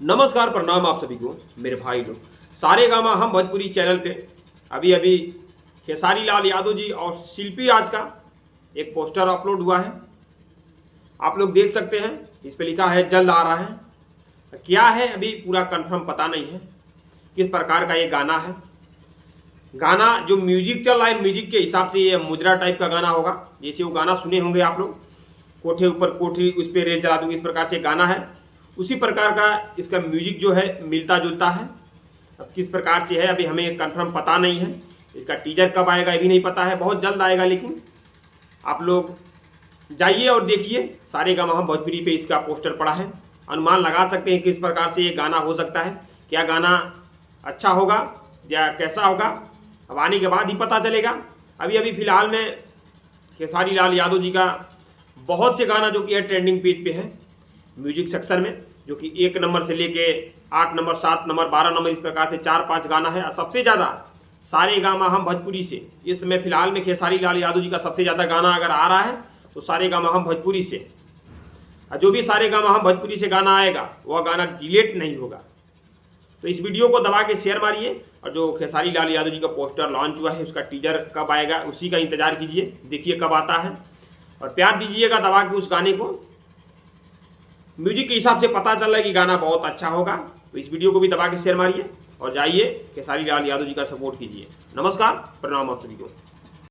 नमस्कार, प्रणाम आप सभी को मेरे भाई लोग। सारे गामा हम भोजपुरी चैनल पे अभी अभी खेसारी लाल यादव जी और शिल्पी राज का एक पोस्टर अपलोड हुआ है। आप लोग देख सकते हैं, इस पे लिखा है जल्द आ रहा है। क्या है अभी पूरा कंफर्म पता नहीं है, किस प्रकार का ये गाना है। गाना जो म्यूजिक चल रहा है, म्यूजिक के हिसाब से ये मुजरा टाइप का गाना होगा। जैसे वो गाना सुने होंगे आप लोग, कोठे ऊपर कोठी उस पर रेल चला दूंगी, इस प्रकार से गाना है। उसी प्रकार का इसका म्यूजिक जो है मिलता जुलता है। अब किस प्रकार से है अभी हमें कंफर्म पता नहीं है। इसका टीजर कब आएगा ये भी नहीं पता है, बहुत जल्द आएगा। लेकिन आप लोग जाइए और देखिए, सारे गामा हम भोजपुरी पे इसका पोस्टर पड़ा है। अनुमान लगा सकते हैं किस प्रकार से ये गाना हो सकता है। क्या गाना अच्छा होगा या कैसा होगा, अब आने के बाद ही पता चलेगा। अभी अभी फिलहाल में खेसारी लाल यादव जी का बहुत से गाना जो कि है ट्रेंडिंग पेज पे है म्यूजिक सेक्शन में, जो कि 1 नंबर से लेके 8 नंबर, 7 नंबर, 12 नंबर, इस प्रकार से 4-5 गाना है। और सबसे ज़्यादा सारे गामा हम भोजपुरी से इस समय फिलहाल में खेसारी लाल यादव जी का सबसे ज़्यादा गाना अगर आ रहा है तो सारे गामा हम भोजपुरी से। और जो भी सारे गामा हम भोजपुरी से गाना आएगा वह गाना डिलीट नहीं होगा। तो इस वीडियो को दबा के शेयर मारिए। और जो खेसारी लाल यादव जी का पोस्टर लॉन्च हुआ है उसका टीजर कब आएगा उसी का इंतजार कीजिए, देखिए कब आता है। और प्यार दीजिएगा दबा के उस गाने को। म्यूजिक के हिसाब से पता चल रहा है कि गाना बहुत अच्छा होगा। तो इस वीडियो को भी दबा के शेयर मारिए और जाइए खेसारी लाल यादव जी का सपोर्ट कीजिए। नमस्कार, प्रणाम आप सभी को।